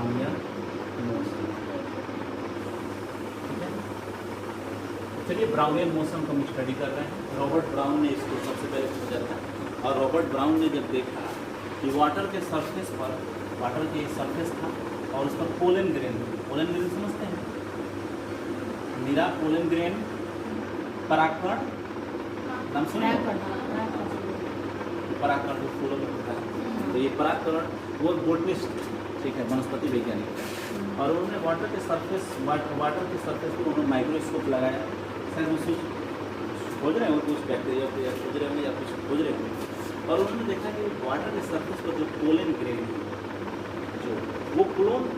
Brownian motion. ठीक है, चलिए ब्राउनियन मोशन को हम स्टडी कर रहे हैं। रॉबर्ट ब्राउन ने इसको सबसे पहले खोजा था, और रॉबर्ट ब्राउन ने जब देखा कि वाटर के सरफेस पर, वाटर के सरफेस था और उस पर पोलन ग्रेन, पोलन ग्रेन समझते हैं, नीरा पोलन ग्रेन परागकण नाम सुने, परागकण जो फूलों में होता है, तो ये परागकण वो बोटनिस्ट, ठीक है, वनस्पति वैज्ञानिक है, और उन्होंने वाटर के सरफेस पर उन्होंने माइक्रोस्कोप लगाया, शायद वो कुछ खोज रहे हो, कुछ बैक्टीरिया खोज रहे होंगे या कुछ खोज रहे होंगे, और उन्होंने देखा कि वाटर के सरफेस पर जो पोलन ग्रेन, जो वो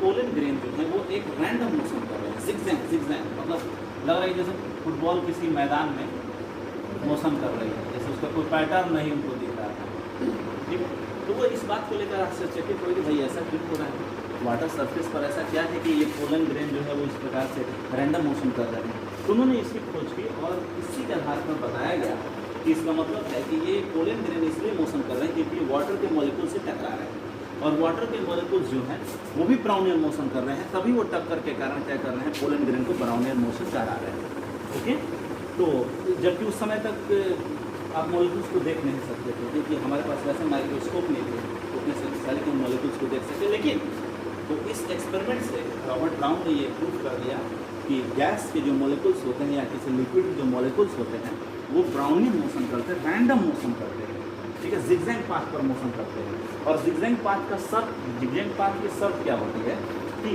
पोलन ग्रेन जो है वो एक रैंडम मोशन कर रहे हैं, जिगजैग, मतलब लग रहा है जैसे फुटबॉल किसी मैदान में मोशन कर रही है, जैसे उसका कोई पैटर्न नहीं उनको दिख रहा था। ठीक है, तो वो इस बात को लेकर आश्चर्यचकित हुए कि भाई ऐसा क्यों हो रहा है, वाटर सरफेस पर ऐसा क्या है कि ये पोलन ग्रेन जो है वो इस प्रकार से रैंडम मोशन कर रहे हैं। तो उन्होंने इसकी खोज की और इसी के आधार पर बताया गया कि इसका मतलब है कि ये पोलन ग्रेन इसलिए मोशन कर रहे हैं क्योंकि वाटर के मॉलिक्यूल से टकरा रहे हैं, और वाटर के मॉलिक्यूल्स जो हैं वो भी ब्राउनियन मोशन कर रहे हैं, तभी वो टक्कर के कारण क्या कर रहे हैं, पोलन ग्रेन को ब्राउनियन मोशन करा रहे हैं। ओके, तो जबकि उस समय तक आप मॉलिक्यूल्स को देख नहीं सकते थे क्योंकि हमारे पास वैसे माइक्रोस्कोप नहीं थे तो अपने शक्तिशाली के मॉलिक्यूल्स को देख सके, लेकिन तो इस एक्सपेरिमेंट से रॉबर्ट ब्राउन ने ये प्रूव कर दिया कि गैस के जो मॉलिक्यूल्स होते हैं या किसी लिक्विड के जो मॉलिक्यूल्स होते हैं वो ब्राउनियन मोशन करते हैं, रैंडम मोशन करते हैं, ठीक है, जिगजैग पाथ पर मोशन करते हैं। और जिगजैग पाथ का जिगजैग पाथ की शर्त क्या होती है कि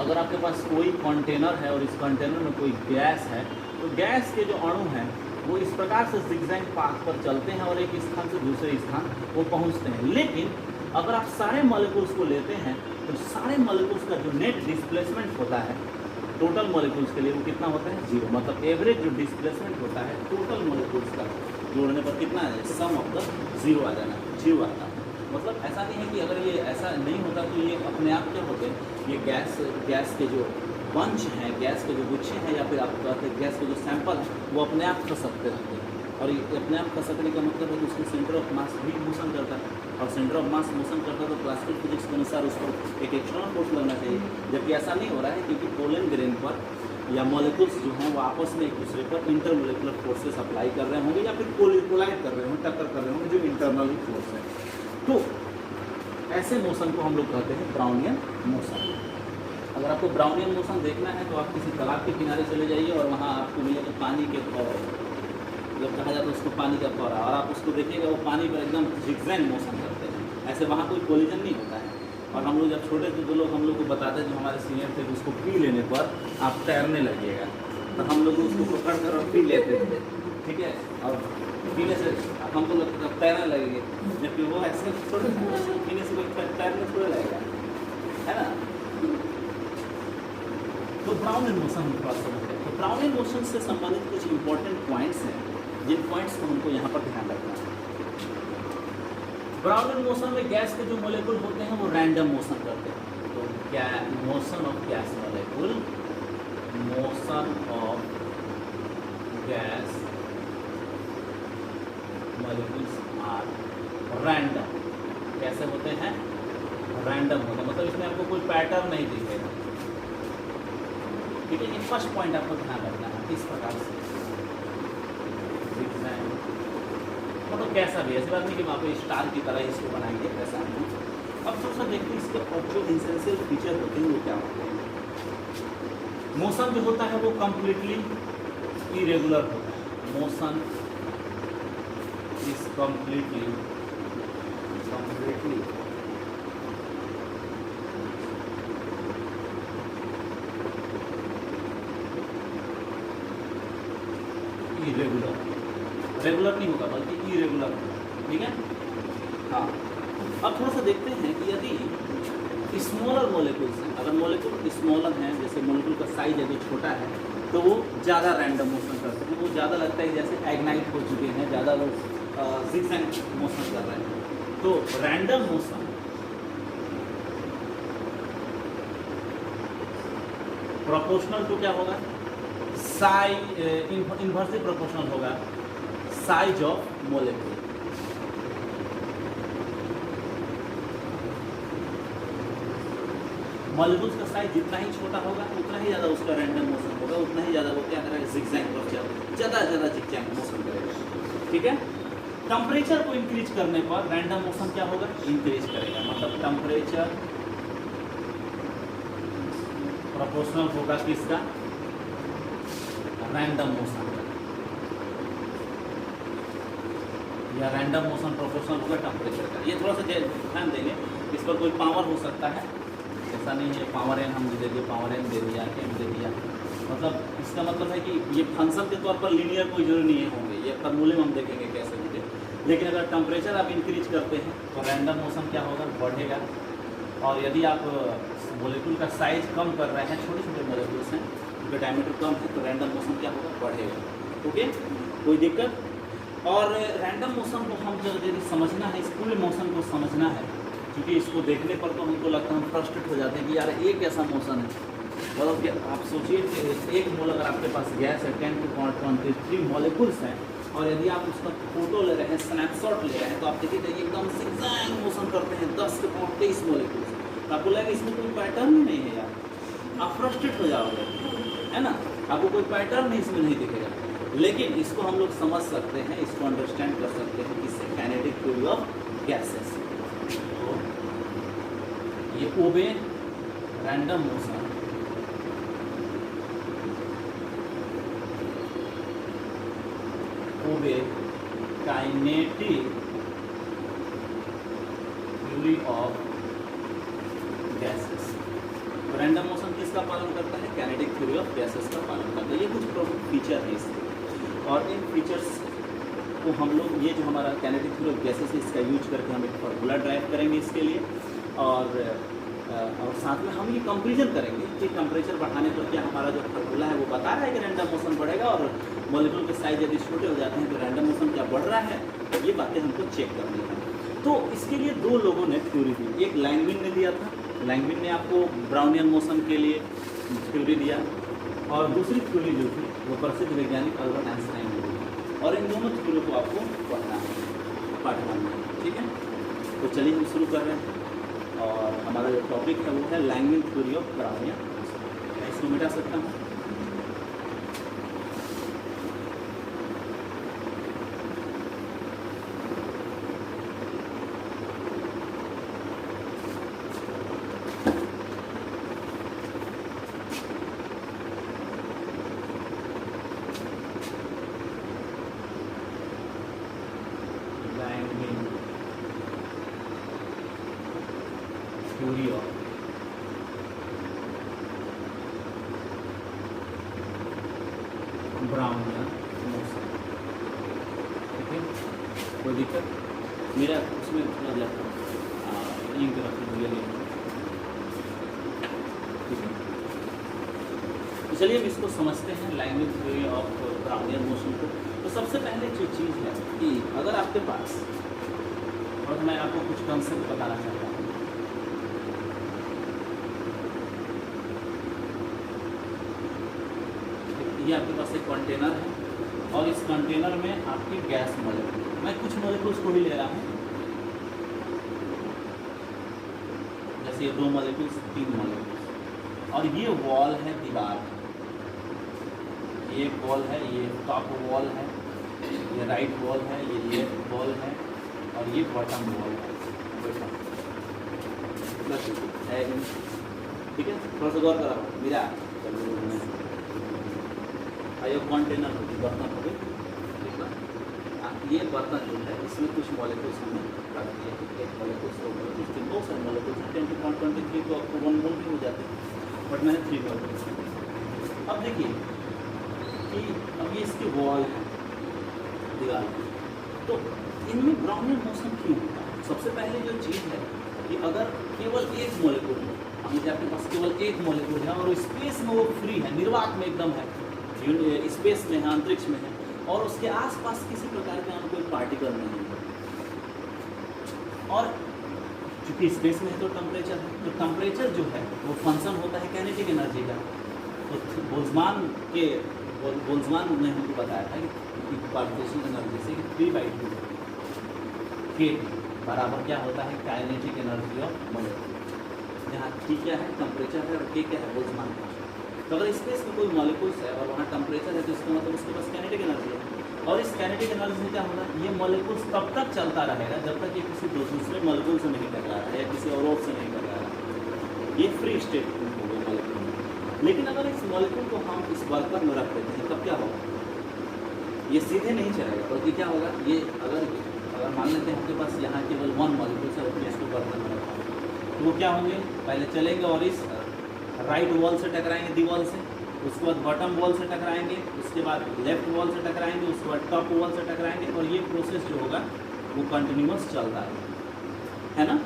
अगर आपके पास कोई कंटेनर है और इस कंटेनर में कोई गैस है, तो गैस के जो अणु हैं वो इस प्रकार से जिगजैग पाथ पर चलते हैं और एक स्थान से दूसरे स्थान वो पहुंचते हैं। लेकिन अगर आप सारे मॉलिक्यूल्स को लेते हैं तो सारे मॉलिक्यूल्स का जो नेट डिस्प्लेसमेंट होता है टोटल मॉलिक्यूल्स के लिए वो कितना होता है, 0, मतलब एवरेज जो डिस्प्लेसमेंट होता है टोटल मॉलिक्यूल्स का जोड़ने पर कितना है, सम ऑफ द 0 आ जाना, 0 आता है। मतलब ऐसा नहीं है कि अगर ये ऐसा नहीं होता तो ये अपने आप क्या होते हैं, ये गैस के जो बंच हैं, गैस के जो गुच्छे हैं या फिर आप कहते हैं गैस के जो सैंपल हैं वो अपने आप खसकते रहते हैं, और ये अपने आप खसकने का मतलब है कि उसकी सेंटर ऑफ मास भी मोशन करता है, और सेंटर ऑफ मास मोशन करता है तो क्लासिकल फिजिक्स के अनुसार उसको एक एक्सटर्नल फोर्स लगना चाहिए, जबकि ऐसा नहीं हो रहा है क्योंकि पोलन ग्रेन पर या मॉलिक्यूल्स जो हैं वो आपस में एक दूसरे पर इंटरमोलिकुलर फोर्सेस अप्लाई कर रहे होंगे या फिर कोलाइड कर रहे होंगे, टक्कर कर रहे होंगे, जो इंटरनल फोर्स है। तो ऐसे मोशन को हम लोग कहते हैं ब्राउनियन मोशन। अगर आपको ब्राउनियन मोशन देखना है तो आप किसी तालाब के किनारे चले जाइए और वहाँ आपको मिलेगा पानी के फौरे, जब कहा जाता है उसको पानी का फौरा, और आप उसको देखिएगा वो पानी पर एकदम जिगजैग मोशन करते हैं, ऐसे वहाँ कोई कोलिजन नहीं होता है। और हम लोग जब छोटे थे तो लोग हम लोग को बताते हैं, जो हमारे सीनियर थे, उसको पी लेने पर आप तैरने लगिएगा, तो हम लोग उसको पकड़ कर और पी लेते थे, ठीक है, और पीने से हमको लगता था तैरने लगेंगे, जबकि वो ऐसे थोड़े पीने से कोई तैरने थोड़ा लगेगा, है ना। तो ब्राउनियन मोशन हम थोड़ा समझते हैं। तो ब्राउनियन मोशन से संबंधित कुछ इंपॉर्टेंट पॉइंट्स हैं जिन पॉइंट्स को हमको यहाँ पर ध्यान रखना है। ब्राउनियन मोशन में गैस के जो मॉलिक्यूल होते हैं वो रैंडम मोशन करते हैं। तो क्या motion of gas molecule, motion of gas molecules are random. कैसे होते हैं, रैंडम होते हैं, मतलब इसमें आपको कोई पैटर्न नहीं दिखेगा, ठीक है। ये फर्स्ट पॉइंट आपको ध्यान रखना है, इस प्रकार से मतलब कैसा भी, ऐसी बात नहीं कि वहाँ पे स्टार की तरह इसको बनाएंगे, ऐसा नहीं। अब थोड़ा देखिए इसके जो एसेंशियल फीचर होते हैं वो क्या होते हैं। मोशन जो होता है वो कंप्लीटली इरेगुलर होता है, motion is completely irregular, regular नहीं होगा बल्कि इरेगुलर होगा, ठीक है। हाँ, अब थोड़ा सा देखते हैं कि यदि स्मॉलर मॉलिक्यूल्स हैं, अगर मॉलिक्यूल स्मॉलर हैं, जैसे मॉलिक्यूल का साइज यदि छोटा है तो वो ज़्यादा रैंडम मोशन करते हैं, वो ज़्यादा लगता है जैसे एग्नाइट हो चुके हैं, ज़्यादा वो जिगजैग मोशन कर रहे हैं। तो रैंडम मोशन प्रोपोर्शनल टू क्या होगा, इन्वर्सली प्रोपोर्शनल होगा साइज ऑफ मॉलिक्यूल। मॉलिक्यूल्स का साइज जितना ही छोटा होगा उतना ही ज़्यादा उसका रैंडम मोशन होगा, उतना ही ज़्यादा वो क्या करेगा, जिगजैग ज़्यादा से ज़्यादा जिगजैग मोशन करेगा। ठीक है, टेम्परेचर को इंक्रीज करने पर रैंडम मोशन क्या होगा, इंक्रीज करेगा, मतलब टेम्परेचर प्रोपोर्शनल होगा किसका, रैंडम मोशन का, या रैंडम मोशन प्रोपोर्शनल होगा टेम्परेचर का। ये थोड़ा सा ध्यान देंगे, इस पर कोई पावर हो सकता है, ऐसा नहीं है पावर एन हम दे दिए, पावर एन दे दिया, एम दे दिया, मतलब इसका मतलब है कि ये फंक्शन के तौर पर लीनियर कोई जरूरी नहीं होंगे, ये फॉर्मूले हम देखेंगे कैसे होंगे। लेकिन अगर टेम्परेचर आप इंक्रीज करते हैं तो रैंडम मोशन क्या होगा, बढ़ेगा। और यदि आप मॉलिक्यूल का साइज कम कर रहे हैं, छोटे छोटे मॉलिक्यूल्स हैं, उनका डायमीटर कम है, तो रैंडम मोशन क्या होगा, बढ़ेगा। ओके, कोई दिक्कत। और रैंडम मोशन को हम जब यदि समझना है, इस पूरे मोशन को समझना है, क्योंकि इसको देखने पर तो हमको लगता है हम फ्रस्ट्रेट हो जाते हैं कि यार ये कैसा मोशन है। मतलब कि आप सोचिए कि एक मोल अगर आपके पास गैस है 10⁻³ मॉलिक्यूल्स हैं, और यदि आप उसका फोटो ले रहे हैं, स्नैपशॉट ले रहे हैं, तो आप देखिए तो एकदम जिगजैग मोशन करते हैं 10⁻23 मॉलिक्यूल्स, तो आपको लगेगा इसमें कोई पैटर्न ही नहीं है यार, आप फ्रस्ट्रेट हो जाओगे, है ना, आपको कोई पैटर्न नहीं इसमें नहीं दिखेगा। लेकिन इसको हम लोग समझ सकते हैं, इसको अंडरस्टैंड कर सकते हैं, किससे, काइनेटिक थ्योरी ऑफ गैसेस। तो ये obey random motion, obey kinetic theory of gases. Random motion किसका पालन करता है, काइनेटिक थ्योरी ऑफ गैसेस का पालन करता है। ये कुछ प्रमुख फीचर है इसके, और इन फीचर्स को हम लोग, ये जो हमारा काइनेटिक थ्योरी ऑफ गैसेस है, इसका यूज करके हम एक फार्मूला ड्राइव करेंगे इसके लिए, और साथ में हम ये कंपेरिजन करेंगे कि टेम्परेचर बढ़ाने पर क्या हमारा जो फार्मूला है वो बता रहा है कि रैंडम मोशन बढ़ेगा, और मॉलिक्यूल के साइज यदि छोटे हो जाते हैं तो रैंडम मोशन क्या बढ़ रहा है, ये बातें हमको चेक करनी है। तो इसके लिए दो लोगों ने थ्योरी दी, एक लैंगविन ने दिया था, लैंगविन ने आपको ब्राउनियन मोशन के लिए थ्योरी दिया, और दूसरी थ्योरी जो थी वो प्रसिद्ध वैज्ञानिक अल्बर्ट आइंस्टाइन ने दी, और इन दोनों थ्योरी को आपको पढ़ना है पाठ्यक्रम में। ठीक है, तो चलिए हम शुरू कर रहे हैं, और हमारा जो टॉपिक है वो है लैंगविन थ्योरी ऑफ ब्राउनियन मोशन। मैं इसको मिटा सकता हूँ, थ्योरी ऑफ ब्राउनियन मोशन। ठीक है, कोई दिक्कत, मेरा उसमें थोड़ा जाता इंक रख दिया। ठीक है, तो चलिए हम इसको समझते हैं, लैंगविन थ्योरी ऑफ ब्राउनियन मोशन को। तो सबसे पहले जो चीज़ है कि अगर आपके पास, और मैं आपको कुछ कंसेप्ट बताना चाहता हूँ, ये आपके पास एक कंटेनर है, और इस कंटेनर में आपकी गैस मॉलिक्यूल, मैं कुछ मॉलिक्यूल्स को ही ले रहा हूँ, जैसे ये 2 मॉलिक्यूल्स, 3 मॉलिक्यूल्स, और ये वॉल है, दीवार, ये वॉल है, ये टॉप वॉल है, ये राइट वॉल है, ये लेफ्ट वॉल है, और ये बॉटम वॉल है। ठीक है, थोड़ा सा गौर करा मेरा, ये कंटेनर होगी, बर्तन होगी, ठीक है, ये बर्तन जो है इसमें कुछ मॉलिक्यूल्स हमने रख दिए, एक मॉलिक्यूल्स बहुत सारे मॉलिक्यूल्स 10⁻23 तो आपको 1 मोल भी हो जाते हैं, बट मैंने 3 मॉलिक्यूल्स। अब देखिए कि अब ये इसकी वॉल है, दीवार, तो इनमें ब्राउनियन मोशन क्यों होता है? सबसे पहले जो चीज़ है कि अगर केवल एक मॉलिक्यूल है, हमें आपके पास केवल एक मॉलिक्यूल है और स्पेस में वो फ्री है, निर्वात में एकदम है, स्पेस में है, अंतरिक्ष में है, और उसके आसपास किसी प्रकार का कोई पार्टिकल नहीं है, और चूंकि स्पेस में है तो टेम्परेचर है, तो टेम्परेचर जो है वो फंक्शन होता है काइनेटिक एनर्जी का। तो बोल्ट्जमान ने हमको बताया था कि पार्टिशन एनर्जी से 3/2 kT बराबर क्या होता है, काइनेटिक एनर्जी ऑफ मॉलिक्यूल। जहाँ T क्या है, टेम्परेचर है, और K क्या है, बोल्ट्जमान कांस्टेंट। तो अगर स्पेस में कोई मॉलिक्यूल्स है और वहाँ टेम्परेचर है तो इसका मतलब उसके पास काइनेटिक एनर्जी है। और इस काइनेटिक एनर्जी से क्या होगा, ये मॉलिक्यूल्स तब तक चलता रहेगा जब तक ये किसी दूसरे मॉलिक्यूल से नहीं टकरा रहा है या किसी और से नहीं टकरा रहा है। ये फ्री स्टेट हो गया मॉलिक्यूल में। लेकिन अगर इस मॉलिक्यूल को हम इस बर्तन में रख देते हैं तब क्या होगा, ये सीधे नहीं चलेगा, बल्कि क्या होगा, ये अगर मान लेते हैं आपके पास यहाँ केवल 1 मॉलिक्यूल है, उसमें इसको बर्तन में रखा तो वो क्या होंगे, पहले चलेंगे और इस राइट वॉल से टकराएंगे दीवार से, उसके बाद बॉटम वॉल से टकराएंगे, उसके बाद लेफ्ट वॉल से टकराएंगे, उसके बाद टॉप वॉल से टकराएंगे, और ये प्रोसेस जो होगा वो कंटिन्यूअस चलता है ना।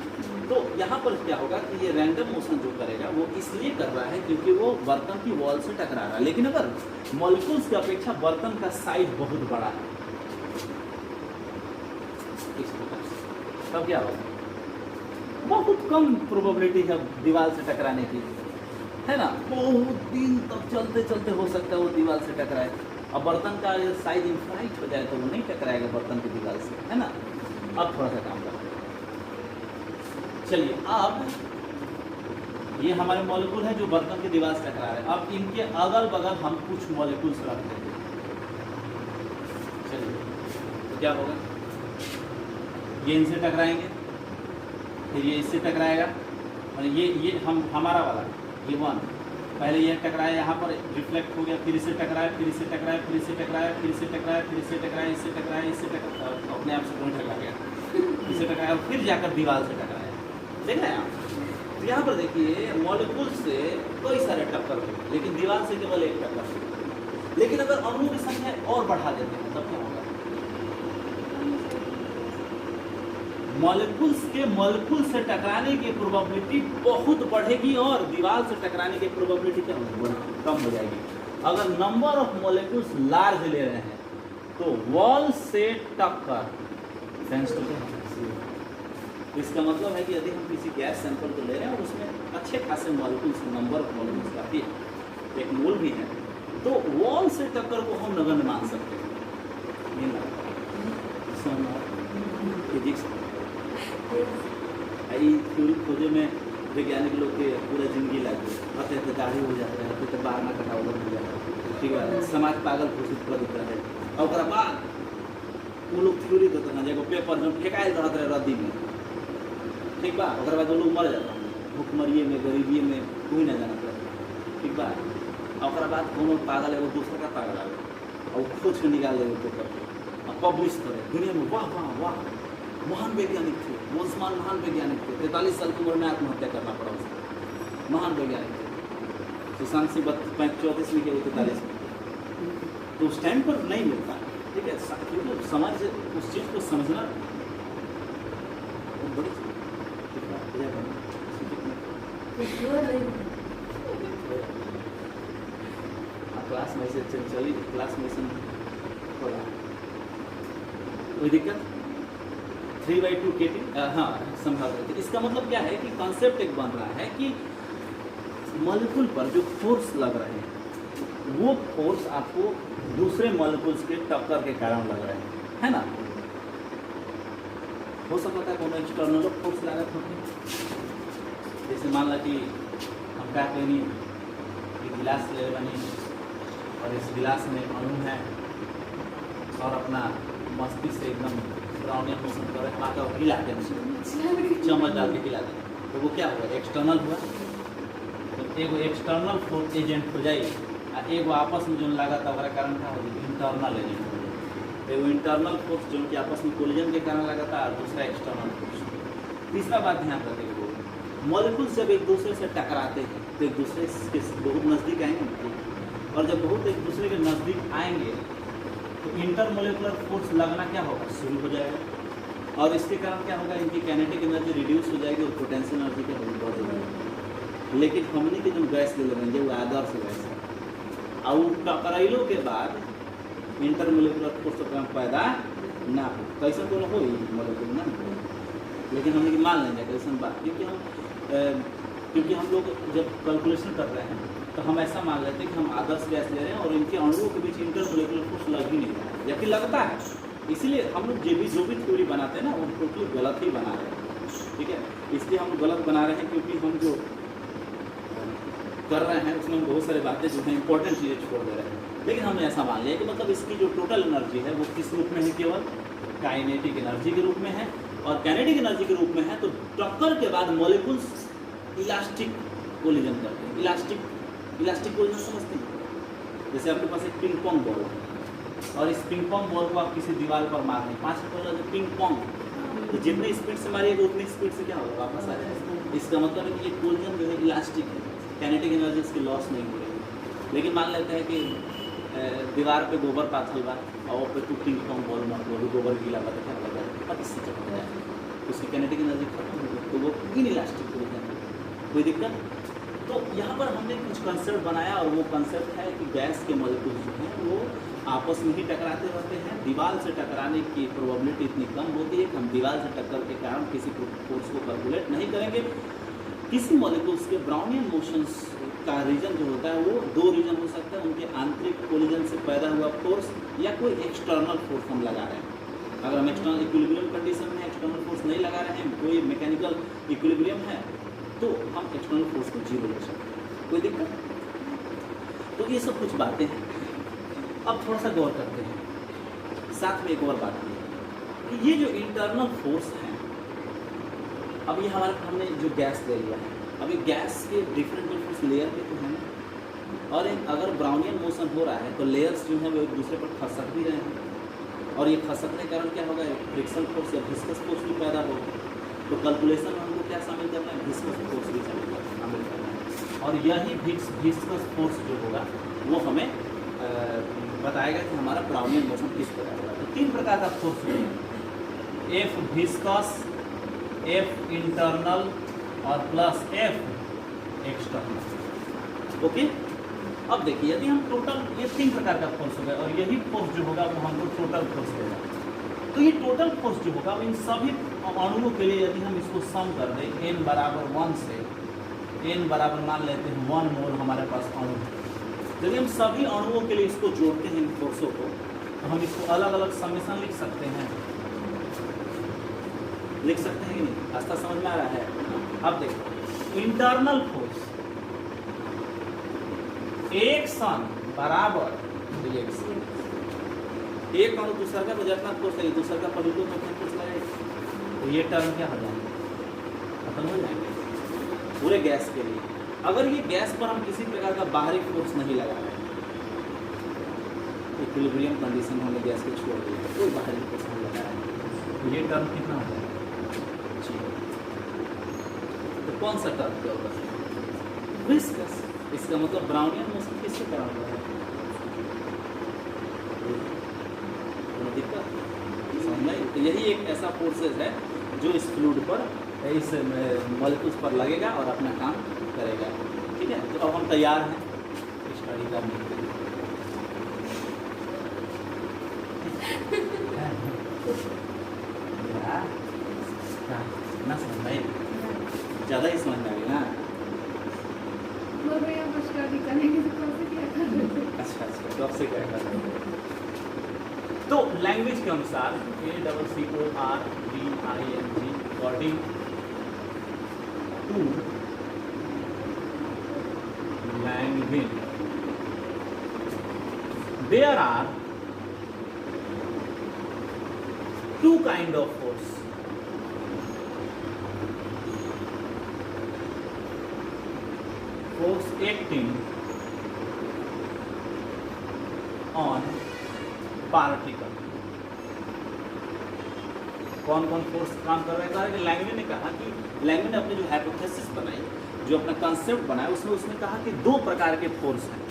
तो यहाँ पर क्या होगा कि ये रैंडम मोशन जो करेगा वो इसलिए कर रहा है क्योंकि वो बर्तन की वॉल से टकरा रहा है। लेकिन अगर मॉलिक्यूल्स की अपेक्षा बर्तन का साइज बहुत बड़ा है इस प्रकार से, तब क्या होगा, बहुत कम प्रोबेबिलिटी है दीवार से टकराने की, है ना। बहुत दिन तक चलते चलते हो सकता है वो दीवार से टकराए। अब बर्तन का साइज इनफाइनाइट हो जाए तो वो नहीं टकराएगा बर्तन की दीवार से, है ना। अब थोड़ा सा काम करते हैं। चलिए, अब ये हमारे मॉलिक्यूल है जो बर्तन की दीवार से टकरा रहे हैं। अब इनके अगल बगल हम कुछ मॉलिक्यूल्स रख देंगे। चलिए, तो क्या होगा, ये इनसे टकराएंगे, फिर ये इससे टकराएगा, और ये हमारा वाला ये 1 पहले ये टकराया, यहाँ पर रिफ्लेक्ट हो गया, फिर इससे टकराया, फिर इससे टकराया, फिर इससे टकराया, फिर इससे टकराया, फिर इससे टकराया, इससे टकराया, इससे टकराया, अपने आप से टकरा गया, इससे टकराया, फिर जाकर दीवार से टकराया। देख रहे हैं आप। तो यहाँ पर देखिए मॉलिक्यूल से कई सारे टक्कर हुए, लेकिन दीवार से केवल एक टक्कर हुई। लेकिन अगर अणुओं की संख्या और बढ़ा देते हैं तब क्या होगा, मॉलिक्यूल्स के मॉलिक्यूल से टकराने की प्रोबेबिलिटी बहुत बढ़ेगी और दीवार से टकराने की प्रोबेबिलिटी क्या होगी, कम हो जाएगी। अगर नंबर ऑफ मॉलिक्यूल्स लार्ज ले रहे हैं तो वॉल से टक्कर सेंस तो क्या, इसका मतलब है कि यदि हम किसी गैस सैंपल को ले रहे हैं और उसमें अच्छे खासे मॉलिक्यूल्स, नंबर ऑफ मॉलिक्यूल्स काफ़ी है, एक मोल भी है, तो वॉल से टक्कर को हम नगण्य मान सकते हैं। फिजिक्स थ्योरी खोजे में वैज्ञानिक लोग के पूरा जिंदगी लग गई, कहते थे दाढ़ी हो जाता है, फिर तो बाहर ना कटा उधर हो जाता है, ठीक है, समाज पागल घोषित कर देता है। और बाद वो लोग थ्योरी देते हैं जब पेपर जो फेंकाए रहते रहे रद्दी में, ठीक बा, और बाद वो लोग मर जाता है भूखमरिए में, गरीबी में, कोई ना जानता है, ठीक बा। और बाद कोनो पागल है वो दूसरा का पागल आए और खोज के निकाल दे पेपर और पब्लिश करे दुनिया में, वाह वाह वाह, महान वैज्ञानिक थे बोल्ट्जमान, महान वैज्ञानिक थे, 43 साल की उम्र में आत्महत्या करना पड़ा उसको, महान वैज्ञानिक थे। सुशांत सिंह 34 में के 43 में, तो उस टाइम पर नहीं मिलता, ठीक है, क्योंकि समाज से उस चीज़ को समझना बड़ी क्लास में से चली, क्लास में से थोड़ा कोई दिक्कत 3/2 KT, हाँ संभव है। इसका मतलब क्या है कि कॉन्सेप्ट एक बन रहा है कि मॉलिक्यूल पर जो फोर्स लग रहे हैं वो फोर्स आपको दूसरे मॉलिक्यूल्स के टक्कर के कारण लग रहे हैं, है ना। हो सकता है कोनो एक्सटर्नल फोर्स लागत होती, जैसे मान ला कि हम क्या कहेंगे कि गिलास ले बनी और इस गिलास में अणु है और अपना मस्ती से एकदम ब्राउनियन मोशन कर रहे हैं, हिला के चम्मच डाल के हिला दें, तो वो क्या हुआ, एक्सटर्नल हुआ। तो एगो एक्सटर्नल फोर्स एजेंट हो जाए और एगो आपस में जो लगा था वह कारण क्या हो, इंटरनल एजेंट हो जाए। एगो इंटरनल फोर्स जो कि आपस में कोलिजन के कारण लगा था, और दूसरा एक्सटर्नल फोर्स। तीसरा बात ध्यान रखेंगे, मॉलिक्यूल्स जब एक दूसरे से टकराते हैं तो एक दूसरे के बहुत नज़दीक आएंगे, और जब बहुत एक दूसरे के नज़दीक आएंगे तो इंटरमोलिकुलर फोर्स लगना क्या होगा, शुरू हो जाएगा, और इसके कारण क्या होगा, इनकी काइनेटिक एनर्जी रिड्यूस हो जाएगी और पोटेंशियल एनर्जी क्या होगी, बढ़ जाएगी। लेकिन हमने की जो गैस ले लेंगे वो आदर्श गैस है, और टकराइलों के बाद इंटरमोलिकुलर फोर्स पैदा ना हो, कैसा तो हो मॉलिक्यूल ना, लेकिन हमने मान लेंगे कैसे बात, क्योंकि हम लोग जब कैलकुलेशन कर रहे हैं तो हम ऐसा मान लेते हैं कि हम आदर्श गैस ले रहे हैं और इनके अणुओं के बीच इंटरमोलिकुलर फोर्स लग ही नहीं रहा है, जबकि लगता है। इसलिए हम लोग जो भी थ्योरी बनाते हैं ना वो टोटली गलत ही बना रहे हैं, ठीक है। इसलिए हम गलत बना रहे हैं क्योंकि हम जो कर रहे हैं उसमें हम बहुत सारी बातें जो हैं इंपॉर्टेंट चीज़ें छोड़ दे रहे हैं, लेकिन हमने ऐसा मान लिया कि मतलब इसकी जो टोटल एनर्जी है वो किस रूप में है, केवल काइनेटिक एनर्जी के रूप में है। और काइनेटिक एनर्जी के रूप में है तो टक्कर के बाद मॉलिक्यूल्स इलास्टिक कोलिजन करते हैं। इलास्टिक कोलिजन समझते हैं? जैसे आपके पास एक पिंग पोंग बॉल है और इस पिंग पोंग बॉल को आप किसी दीवार पर मार दें, 5 रुपये जो पिंग पोंग, तो जितनी स्पीड से मारिएगा उतनी स्पीड से क्या होगा, वापस आ जाएगा। इसका मतलब है कि ये कोलिजन जो है इलास्टिक है, काइनेटिक एनर्जी इसकी लॉस नहीं हो रही। लेकिन मान लेते हैं कि दीवार पे गोबर पाथल बा और पे तू पिंग पोंग बॉल मार दो, गोबर गीला बता क्या लगा पर इससे चलता है, उसकी काइनेटिक एनर्जी खत्म हो गई, तो वो इनइलास्टिक कोलिजन है। कोई दिक्कत? तो यहाँ पर हमने कुछ कंसेप्ट बनाया और वो कंसेप्ट है कि गैस के मॉलिक्यूल्स जो हैं वो आपस में ही टकराते रहते हैं। दीवार से टकराने की प्रोबेबिलिटी इतनी कम होती है कि हम दीवार से टक्कर के कारण किसी फोर्स को कैलकुलेट नहीं करेंगे। किसी मॉलिक्यूल्स के ब्राउनियन मोशंस का रीजन जो होता है वो 2 रीजन हो सकता है, उनके आंतरिक कोलिजन से पैदा हुआ फोर्स या कोई एक्सटर्नल फोर्स हम लगा रहे हैं। अगर हम एक्सटर्नल इक्विलिब्रियम कंडीशन में एक्सटर्नल फोर्स नहीं लगा रहे हैं, कोई मैकेनिकल इक्विलिब्रियम है, तो हम एक्सटर्नल फोर्स को 0 ले सकते हैं। कोई दिक्कत? तो ये सब कुछ बातें हैं। अब थोड़ा सा गौर करते हैं, साथ में एक और बात कि ये जो इंटरनल फोर्स हैं, अब ये हमने जो गैस ले लिया है, अब ये गैस के डिफरेंट लेयर पे तो है ना, और अगर ब्राउनियन मोशन हो रहा है तो लेयर्स जो हैं वो एक दूसरे पर खसक भी रहे हैं, और ये खसकने के कारण क्या होगा, फ्रिक्शन फोर्स या विस्कस फोर्स भी पैदा होगा। तो कैलकुलेशन में हमको क्या शामिल करना है, विस्कस फोर्स भी शामिल करना है, और यही विस्कस फोर्स जो होगा वो हमें बताएगा कि हमारा ब्राउनियन मोशन किस प्रकार होगा। तो 3 प्रकार का फोर्स है, एफ विस्कस, एफ इंटरनल और प्लस एफ एक्सटर्नल। ओके, अब देखिए यदि हम टोटल ये 3 प्रकार का फोर्स होगा और यही फोर्स जो होगा वो हमको टोटल फोर्स देगा। तो ये टोटल फोर्स जो होगा इन सभी अणुओं के लिए यदि हम इसको सम कर दें n बराबर 1 से, n बराबर मान लेते हैं 1 मोल हमारे पास अणु है, यदि हम सभी अणुओं के लिए इसको जोड़ते हैं इन फोर्सों को, तो हम इसको अलग अलग समेशन लिख सकते हैं। लिख सकते हैं कि नहीं? रास्ता समझ में आ रहा है? अब देखो, इंटरनल फोर्स एक्शन बराबर रिएक्शन, एक अणु दूसरा का जितना फोर्स है दूसरा का पलटू में कितना फोर्स लगेगा, तो ये टर्म क्या हो जाएंगे, खत्म हो जाएंगे पूरे गैस के लिए। अगर ये गैस पर हम किसी प्रकार का बाहरी फोर्स नहीं लगा रहे हैं, इक्विलिब्रियम कंडीशन हमने गैस को छोड़ दिया, कोई बाहरी फोर्स नहीं लगा रहे हैं, तो ये टर्म कितना हो जाएगा, तो कौन सा टर्म क्या होगा, विस्कस। इसका मतलब ब्राउनियन मोशन किससे करा हुआ है, दिक्कत समझ में? तो यही एक ऐसा फोर्सेस है जो इस फ्लूइड पर, इस मॉलिक्यूल्स पर लगेगा और अपना काम करेगा। ठीक है, तो अब हम तैयार हैं स्टडी करने के लिए। ना समझ में, ज़्यादा ही समझ में आई ना। अच्छा, तो अब से क्या कर रहे हैं? तो लैंग्वेज के अनुसार ACCORDING according to language there are 2 kind of force. Force acting on particle. कौन कौन फोर्स काम कर रहा है? लैंग्वेज ने कहा कि लैंग्वेज ने अपनी जो हाइपोथेसिस बनाई, जो अपना कंसेप्ट बनाया, उसने कहा कि 2 प्रकार के फोर्स हैं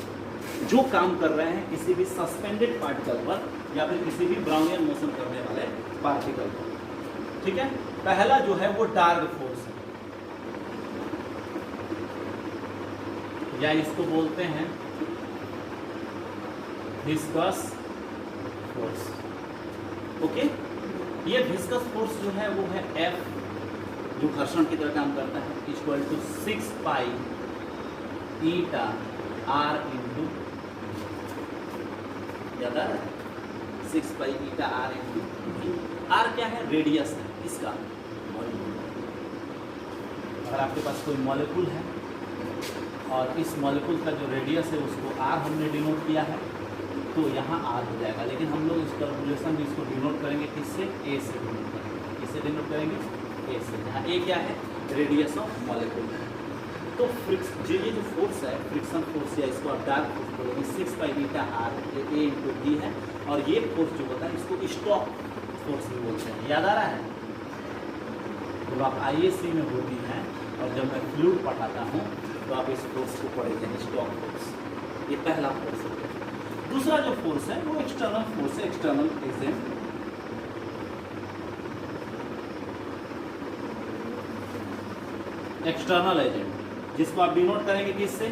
जो काम कर रहे हैं किसी भी सस्पेंडेड पार्टिकल पर या फिर किसी भी ब्राउनियन मोशन करने वाले पार्टिकल पर। ठीक है, पहला जो है वो डार्क फोर्स है, या इसको बोलते हैं विस्कस फोर्स। ओके, ये विस्कस फोर्स जो है वो है F, जो घर्षण की तरह काम करता है, equal to 6 pi eta R into, ज्यादा 6 pi eta R into R क्या है? रेडियस है इसका मॉलिक्यूल। अगर आपके पास कोई मॉलिक्यूल है और इस मॉलिक्यूल का जो रेडियस है उसको आर हमने डिनोट किया है, तो यहाँ आर हो जाएगा। लेकिन हम लोग इस कैलकुलेशन में इसको डिनोट करेंगे किससे? ए से डिनोट करेंगे। किससे डिनोट करेंगे? ए से। यहाँ ए क्या है? Radius of molecule. तो ये जो फोर्स है, फ्रिक्शन फोर्स, या इसको आप डार्क फोर्स बोलोगे, 6π आर ए इंटू डी है। और ये फोर्स जो होता है इसको स्टॉक फोर्स भी बोलते हैं। याद आ रहा है? जब आप ISC में होती हैं और जब मैं फ्लूइड पढ़ाता हूँ तो आप इस फोर्स को पढ़ेंगे, स्टॉक फोर्स। ये पहला फोर्स है। दूसरा जो फोर्स है वो एक्सटर्नल फोर्स है, एक्सटर्नल एजेंट। एक्सटर्नल एजेंट जिसको आप डिनोट करेंगे किससे?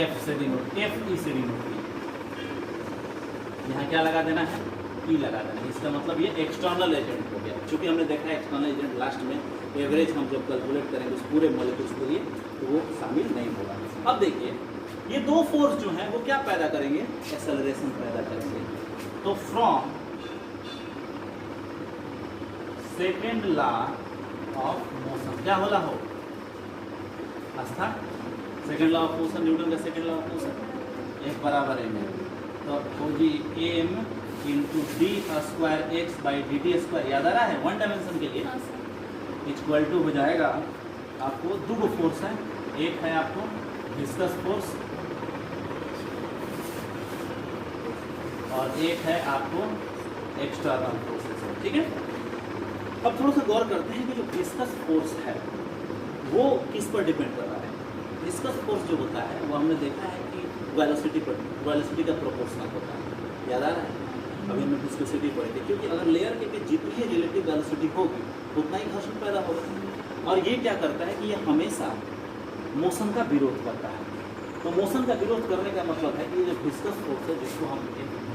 F से डिनोट, FE से डिनोट किया। यहाँ क्या लगा देना है? E लगा देना है। इसका मतलब ये एक्सटर्नल एजेंट हो गया। चूंकि हमने देखा है एक्सटर्नल एजेंट लास्ट में एवरेज हम जब कैलकुलेट करेंगे उस पूरे मॉलिक्यूल्स के लिए तो वो शामिल नहीं होगा। अब देखिए ये दो फोर्स जो हैं वो क्या पैदा करेंगे? एक्सेलरेशन पैदा करेंगे। तो from second law of motion, क्या होला हो? Aastha, second law of motion, Newton का second law of motion, F बराबर m है। तो हो जी m into D square x by D T square. याद आ रहा है? वन डायमेंशन के लिए इक्वल टू हो जाएगा आपको दो फोर्स है। एक है आपको विस्कस फोर्स और एक है आपको एक्सटर्नल फोर्सेस। ठीक है, अब थोड़ा सा गौर करते हैं कि जो विस्कस फोर्स है वो किस पर डिपेंड कर रहा है। विस्कस फोर्स जो होता है वो हमने देखा है कि वेलोसिटी का प्रोपोर्शनल होता है। याद आ रहा है? अभी हमने विस्कोसिटी पढ़ी थी, क्योंकि अगर लेयर के जितनी रिलेटिव वेलोसिटी होगी उतना ही घर्षण पैदा होगा। और ये क्या करता है कि ये हमेशा मोशन का विरोध करता है। तो मोशन का विरोध करने का मतलब है कि ये जो विस्कस फोर्स है जिसको हम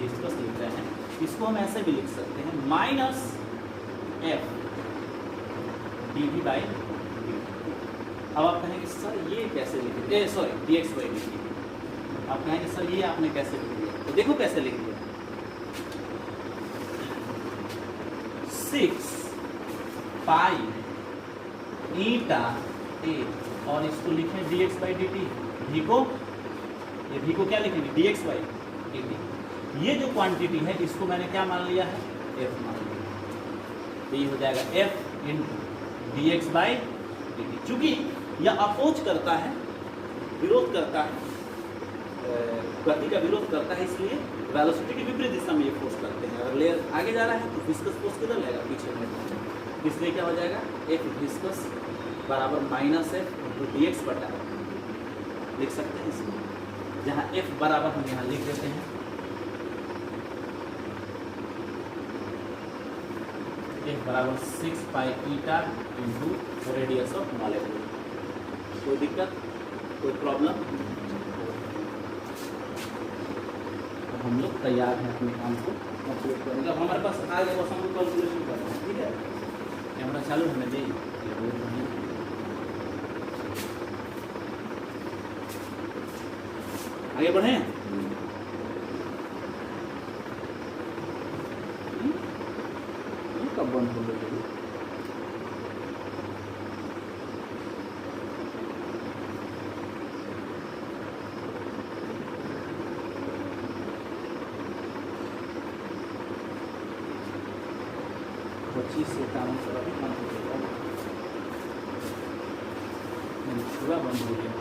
विस्कस लिखते हैं, इसको हम ऐसे भी लिख सकते हैं minus F dV by dt। अब आप कहेंगे सर ये कैसे लिखे? Sorry dx by dt। आप कहेंगे सर ये आपने कैसे लिख दिया? तो देखो कैसे लिख दिया। 6π ईटा a और इसको लिखें dx बाई dt। भी को क्या लिखेंगे? dx by dt। ये जो क्वांटिटी है इसको मैंने क्या मान लिया है? F मान लिया। तो ये हो जाएगा F into dx by dt। चूंकि यह अपोज करता है, विरोध करता है, गति का विरोध करता है, इसलिए वेलोसिटी की विपरीत दिशा में ये फोर्स करते हैं। अगर लेयर आगे जा रहा है तो विस्कस फोर्स किधर लेगा? पीछे में। इसलिए क्या हो जाएगा? F विस्कस बराबर माइनस F इंटू dx बटा लिख सकते हैं इसको। जहाँ F बराबर हम यहाँ लिख देते हैं F बराबर 6π eta into radius of molecule. कोई दिक्कत, कोई प्रॉब्लम? हम लोग तैयार हैं अपने काम को कंप्लीट करने का। हमारे पास आ गया बस हम लोग कैलकुलेशन करते हैं। ठीक है, कैमरा चालू होने चाहिए। आगे बढ़े। कब बंद हो गई? से काम अभी बंद हो गया, पूरा बंद हो गया।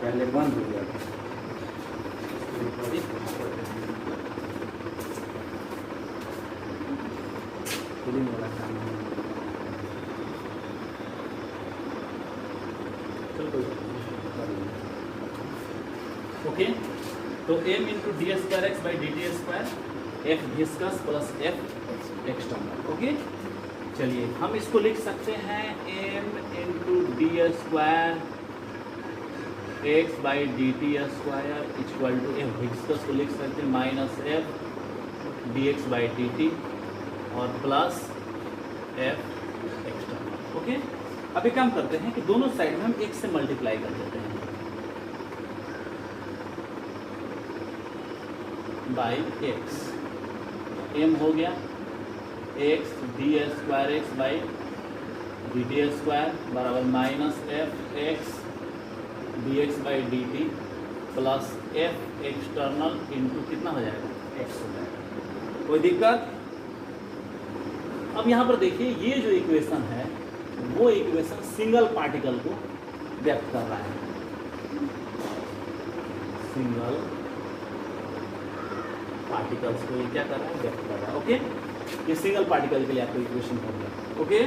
पहले बंद हो गया था। कूलिंग वाला काम है। चलो ओके। तो m into D square x by D T square f viscous plus F external. Okay, चलिए हम इसको लिख सकते हैं m into D square x by D T square equal to f viscous को लिख सकते हैं minus f d x by D t और प्लस एफ एक्सटर्नल। ओके, अब एक काम करते हैं कि दोनों साइड में हम एक से मल्टीप्लाई कर देते हैं बाई एक्स। एम हो गया X D square x by D T square बराबर minus F X D x by D T plus F external into कितना हो जाएगा एक्स हो जाएगा। कोई दिक्कत? अब यहाँ पर देखिए ये जो इक्वेशन है वो इक्वेशन सिंगल पार्टिकल को व्यक्त कर रहा है। सिंगल पार्टिकल्स को ये क्या कर रहा है, व्यक्त कर रहा है। ओके, ये सिंगल पार्टिकल के लिए आपको इक्वेशन हो गया। ओके,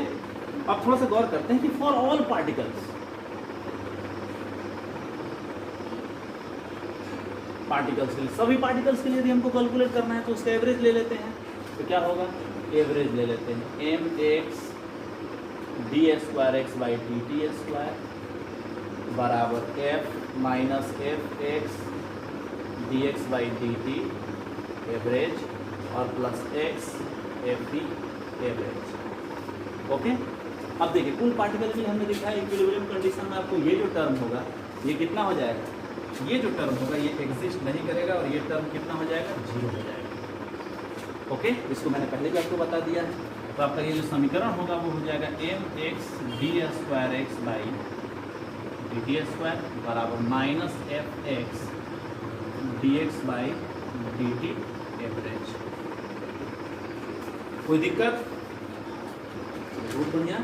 अब थोड़ा सा गौर करते हैं कि फॉर ऑल पार्टिकल्स, पार्टिकल्स के लिए, सभी पार्टिकल्स के लिए यदि हमको कैलकुलेट करना है तो उसका एवरेज ले लेते हैं। तो क्या होगा, एवरेज ले लेते हैं M X D square x by D T square बराबर F minus F X D x by D T average और plus X F D average. Okay, अब देखिए कुल पार्टिकल के लिए हमने देखा है इक्विलिब्रियम कंडीशन में आपको ये जो टर्म होगा ये कितना हो जाएगा, ये जो टर्म होगा ये एग्जिस्ट नहीं करेगा और ये टर्म कितना हो जाएगा, जीरो हो जाएगा। ओके, इसको मैंने पहले भी आपको बता दिया है। तो आपका ये जो समीकरण होगा वो हो जाएगा M X D square x by D T square बराबर minus F X D x by D T average. कोई दिक्कत? बहुत बढ़िया।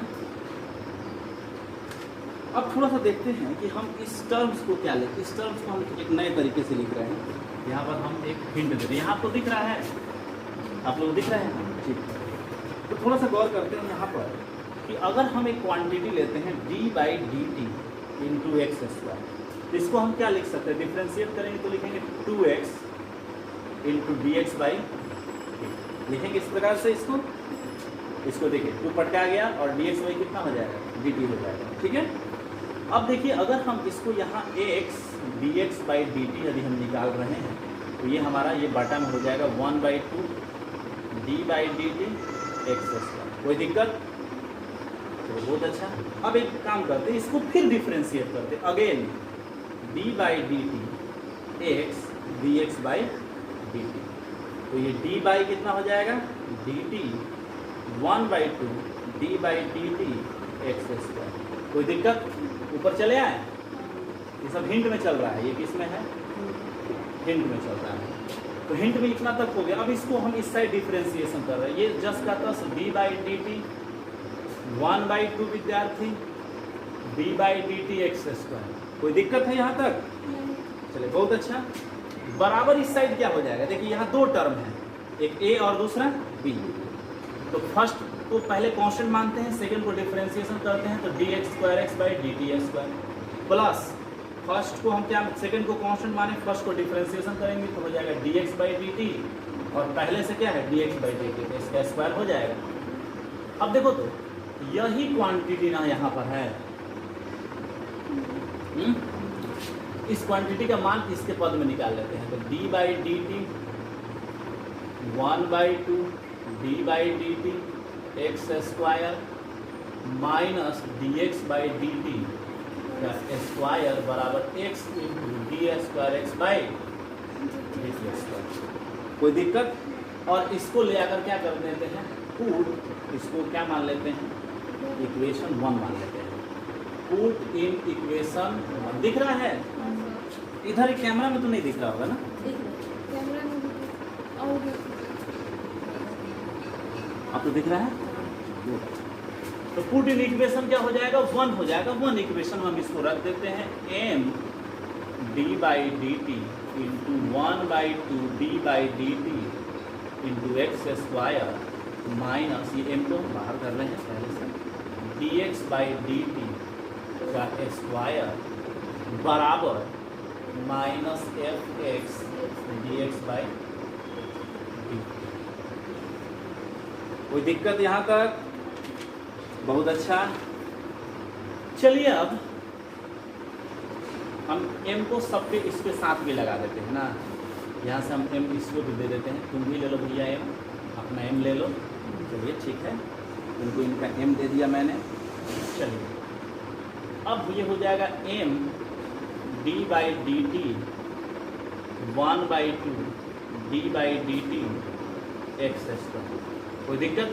अब थोड़ा सा देखते हैं कि हम इस टर्म्स को क्या लिख, इस टर्म्स को हम एक नए तरीके से लिख रहे हैं। यहाँ पर हम एक हिंट दे रहे हैं, यहाँ आपको दिख रहा है, आप लोग दिख रहे हैं, ठीक है। तो थोड़ा सा गौर करते हैं यहाँ पर कि अगर हम एक क्वांटिटी लेते हैं d by D T into x square, तो इसको हम क्या लिख सकते हैं, डिफ्रेंशिएट करेंगे तो लिखेंगे 2x into D x by, लिखेंगे इस प्रकार से इसको देखिए 2 पटका गया और डी एक्स बाई कितना हो जाएगा, डी टी हो जाएगा। ठीक है, अब देखिए अगर हम इसको यहाँ x D x by D T यदि हम निकाल रहे हैं तो ये हमारा ये बटा में हो जाएगा 1/2 D by D t x square. कोई दिक्कत? तो बहुत अच्छा। अब एक काम करते हैं, इसको फिर डिफ्रेंशिएट करते हैं again D by D t x D x by D T. तो ये डी बाई कितना हो जाएगा, D T 1/2 D by D t x square. कोई दिक्कत? ऊपर चले आए, ये सब हिंट में चल रहा है, ये किस में है, हिंट में चल रहा है। तो हिंट में इतना तक हो गया। अब इसको हम इस साइड डिफरेंशिएशन कर रहे हैं, ये जस्ट का तस डी बाई डी टी 1/2 विद्यार्थी D by D t x square. कोई दिक्कत है यहाँ तक? चलिए बहुत अच्छा। बराबर इस साइड क्या हो जाएगा, देखिए यहाँ 2 टर्म है, एक ए और दूसरा बी। तो फर्स्ट को पहले कांस्टेंट मानते हैं, सेकंड को डिफरेंशिएशन करते हैं तो D x square x by D T square plus first को हम क्या, सेकंड को कांस्टेंट माने, फर्स्ट को डिफरेंशिएशन करेंगे तो हो जाएगा D x by D t और पहले से क्या है D x by D T, तो इसका स्क्वायर हो जाएगा। अब देखो तो यही क्वांटिटी ना यहाँ पर है, इस क्वांटिटी का मान इसके पद में निकाल लेते हैं। तो D by D T 1/2 D by D t x square minus D x by D T का स्क्वायर बराबर x into D square x by D T square. कोई दिक्कत? और इसको ले आकर क्या कर देते हैं, पुट, इसको क्या मान लेते हैं, इक्वेशन 1 मान लेते हैं। पुट इन इक्वेशन 1 दिख रहा है इधर, कैमरा में तो नहीं दिख रहा होगा ना, आप तो दिख रहा है। तो पुट इन इक्वेशन क्या हो जाएगा, 1 हो जाएगा। 1 इक्वेशन में हम इसको रख देते हैं m D by D T into 1/2 D by D T into x square minus, ये m को बाहर कर रहे हैं पहले से, D x by D T का स्क्वायर बराबर minus F X D x by D. कोई दिक्कत यहाँ तक? बहुत अच्छा। चलिए अब हम m को सब पे इसके साथ भी लगा देते हैं ना। यहाँ से हम m इसको भी दे देते हैं। तुम भी ले लो भैया m, अपना m ले लो। चलिए ठीक है, उनको इनका m दे दिया मैंने। चलिए अब ये हो जाएगा m d by D T 1/2 d by D t x square. कोई दिक्कत?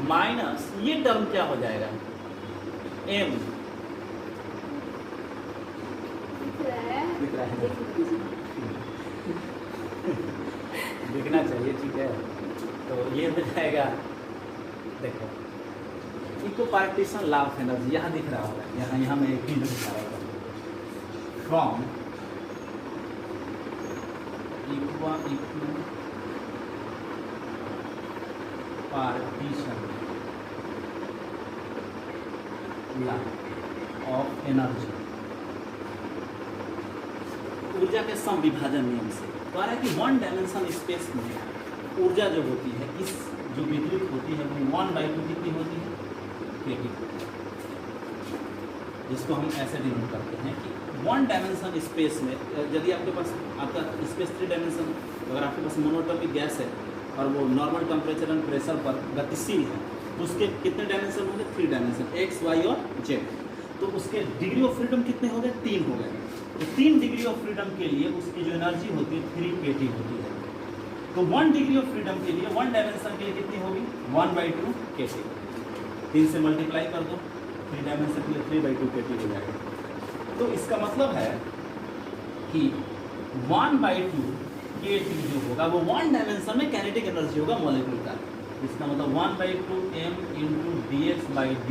माइनस ये टर्म क्या हो जाएगा? m दिखना चाहिए, ठीक है। तो ये हो जाएगा, देखो equipartition law of energy यहाँ दिख रहा होगा, यहाँ मैं एक ही दिखा रहा हूँ। From partition law of energy, ऊर्जा के समविभाजन नियम से कह रहा है कि वन डायमेंशन स्पेस में ऊर्जा जो होती है, इस जो विद्युत होती है वो 1/2 कितनी होती है? KT, जिसको हम ऐसे डिनोट करते हैं कि वन डायमेंशन स्पेस में यदि आपके पास आपका स्पेस 3 डायमेंशन, अगर आपके पास मोनोटॉपिक गैस है और वो नॉर्मल टेम्परेचर एंड प्रेशर पर गतिशील है, तो उसके कितने डायमेंशन होंगे? 3 डायमेंशन, एक्स वाई और जेड। तो उसके डिग्री ऑफ फ्रीडम कितने हो गए? 3 हो गए। तो 3 डिग्री ऑफ फ्रीडम के लिए उसकी जो एनर्जी होती है 3 KT होती है। तो 1 डिग्री ऑफ फ्रीडम के लिए, 1 डायमेंशन के लिए कितनी होगी? 1/2 KT। 3 से मल्टीप्लाई कर दो, 3 डायमेंशन के लिए 3/2 KT हो जाएगा। तो इसका मतलब है कि 1/2 KT जो होगा वो 1 डायमेंशन में काइनेटिक एनर्जी होगा मॉलिक्यूल का। इसका मतलब 1/2 m इंटू dx/dt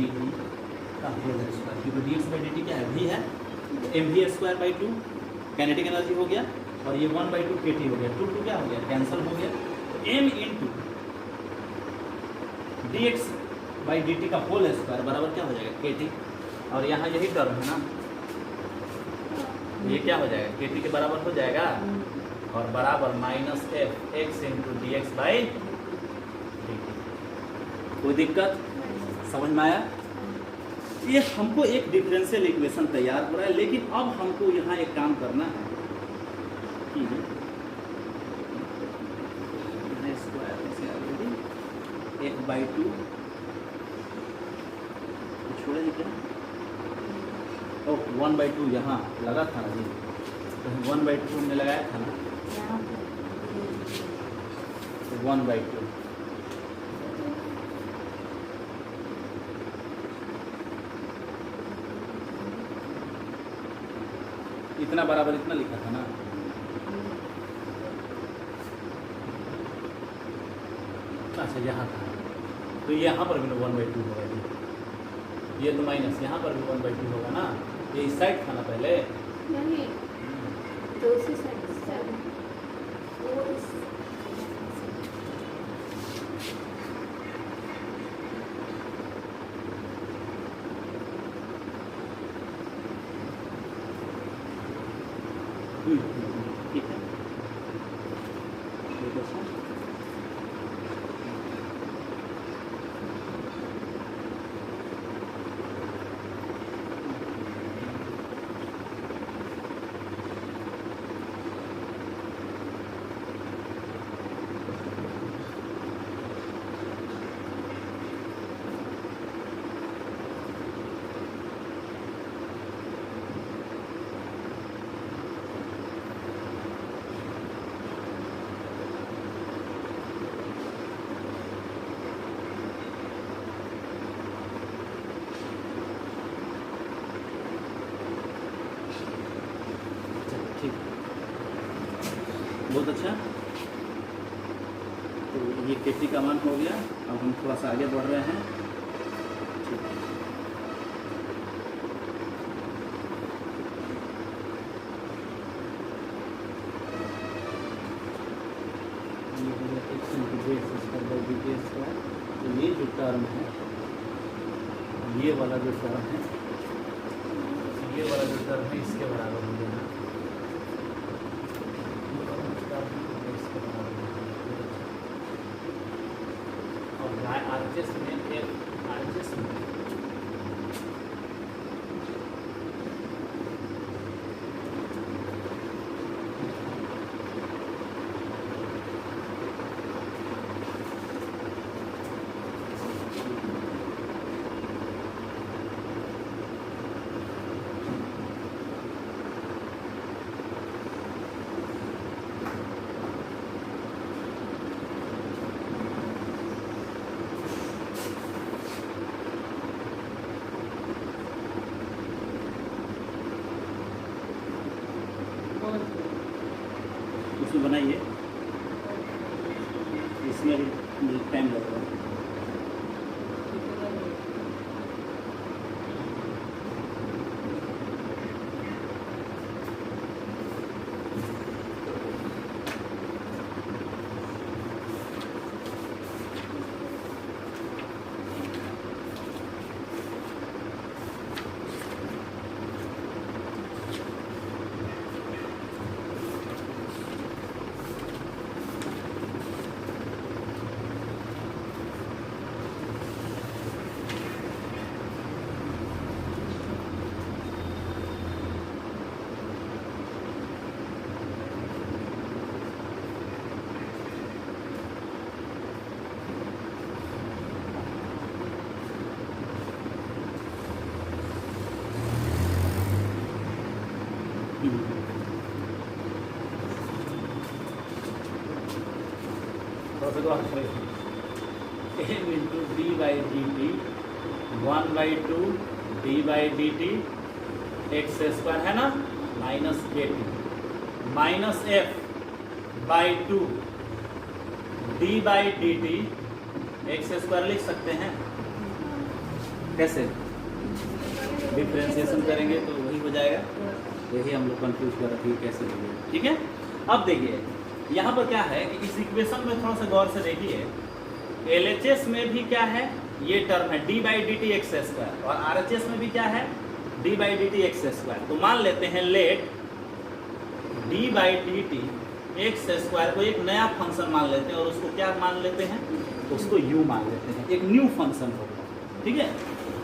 का होल स्क्वायर, क्योंकि dx/dt क्या है? v है, mv²/2 काइनेटिक एनर्जी हो गया, और ये 1/2 KT हो गया। 2 क्या हो गया? कैंसिल हो गया। तो m इंटू dx/dt का होल स्क्वायर बराबर क्या हो जाएगा? KT। और यहाँ यही टर्म है ना, ये क्या हो जाएगा? KT के बराबर हो जाएगा, और बराबर minus F x into D x by D T. कोई दिक्कत? समझ में आया? ये हमको एक डिफरेंशियल इक्वेशन तैयार हो रहा है, लेकिन अब हमको यहाँ एक काम करना है कि स्क्वायर 1/2 छोड़े क्या? ओ 1/2 यहाँ लगा था ना जी, तो 1/2 हमने लगाया था ना, 1/2 इतना बराबर इतना लिखा था ना। अच्छा यहाँ था, तो यहाँ पर भी 1/2 होगा जी, ये तो माइनस यहाँ पर भी 1/2 होगा ना। ये इस साइड था ना पहले, नहीं दूसरी साइड वो इस ठीक है। ठीक, बहुत अच्छा। तो ये KT का मान हो गया। अब हम थोड़ा सा आगे बढ़ रहे हैं। ठीक है, तो ये जो टर्म है, ये वाला जो टर्म है, ये वाला जो टर्म है इसके बराबर हो जाएगा। उसमें बनाइए, इसमें भी टाइम लगेगा। m into d by dt 1/2 d by dt x square है ना, minus kt minus f by 2 d by dt x square लिख सकते हैं। कैसे डिफरेंशिएशन करेंगे तो वही हो जाएगा, यही हम लोग कंफ्यूज कर रहे थे कैसे लिखेंगे। ठीक है, अब देखिए यहाँ पर क्या है कि इस इक्वेशन में थोड़ा सा गौर से देखिए, LHS में भी क्या है, ये टर्म है d by D t x square, और RHS में भी क्या है, d by D t x square. तो मान लेते हैं let d by D t x square को एक नया फंक्शन मान लेते हैं, और उसको क्या मान लेते हैं, उसको u मान लेते हैं, एक न्यू फंक्शन होगा। ठीक है,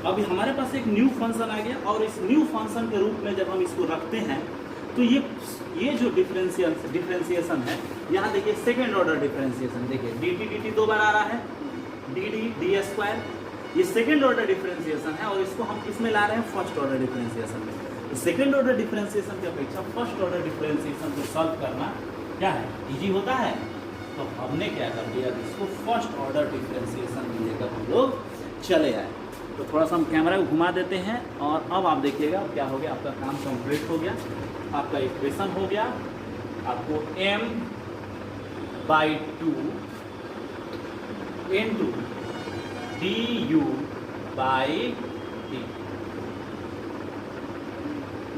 अभी हमारे पास एक न्यू फंक्शन आ गया, और इस न्यू फंक्शन के रूप में जब हम इसको रखते हैं तो ये जो डिफरेंशिएशन है, यहाँ देखिए सेकेंड ऑर्डर डिफरेंशिएशन, देखिए dt दो बार आ रहा है, डी स्क्वायर, ये सेकेंड ऑर्डर डिफरेंशिएशन है, और इसको हम किसमें ला रहे हैं, फर्स्ट ऑर्डर डिफरेंशिएशन में। तो सेकेंड ऑर्डर डिफरेंशिएशन की अपेक्षा फर्स्ट ऑर्डर डिफरेंशिएशन को सॉल्व करना क्या है, इजी होता है। तो हमने क्या कर दिया, इसको फर्स्ट ऑर्डर डिफरेंशिएशन में लेकर हम लोग चले आए। तो थोड़ा सा हम कैमरा को घुमा देते हैं, और अब आप देखिएगा क्या हो गया, आपका काम कंप्लीट हो गया, आपका इक्वेशन हो गया, आपको m by 2 into du by D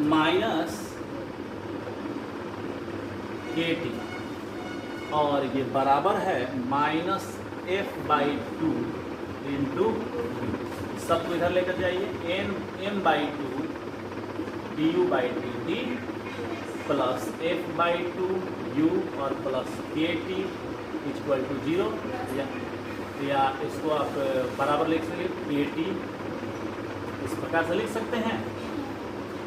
minus kt, और ये बराबर है माइनस f बाई 2 इंटू सबको इधर लेकर जाइए, m by 2 du by D T plus f by 2 u और प्लस kt इक्वल टू 0, या इसको आप बराबर लिख सकते, kt इस प्रकार से लिख सकते हैं।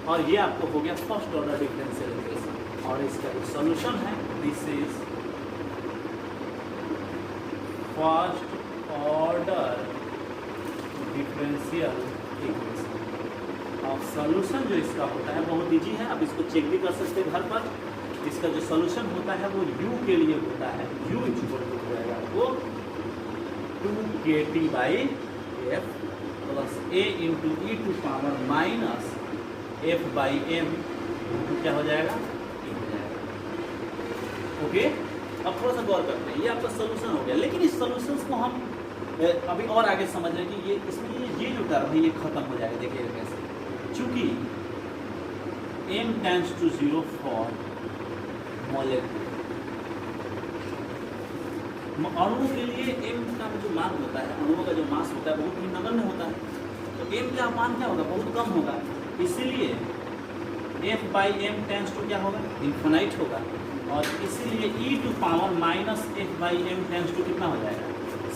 और ये आपको हो गया फर्स्ट ऑर्डर डिफरेंशियल इक्वेशन, और इसका जो सॉल्यूशन है, this is first order differential equation. और सॉल्यूशन जो इसका होता है बहुत इजी है, आप इसको चेक भी कर सकते हैं घर पर। इसका जो सॉल्यूशन होता है वो u के लिए होता है, u इक्वल टू हो जाएगा वो 2kt by f plus a into e to power minus f by m क्या हो जाएगा, e हो जाएगा। ओके, अब थोड़ा सा गौर करते हैं, ये आपका सॉल्यूशन हो गया। लेकिन इस सॉल्यूशंस को हम अभी और आगे समझ रहे हैं कि ये इसमें ये जो टर्म है ये खत्म हो जाएगा। देखिए कैसे, चूंकि m tends to 0 for molecule, अणुओं के लिए m का जो मान होता है, अणुओं का जो मास होता है बहुत ही नगण्य होता है, तो m का मान क्या होगा, बहुत कम होगा। इसीलिए f by m tends to क्या होगा, इन्फिनाइट होगा, और इसीलिए e to power minus f by m tends to कितना हो जाएगा,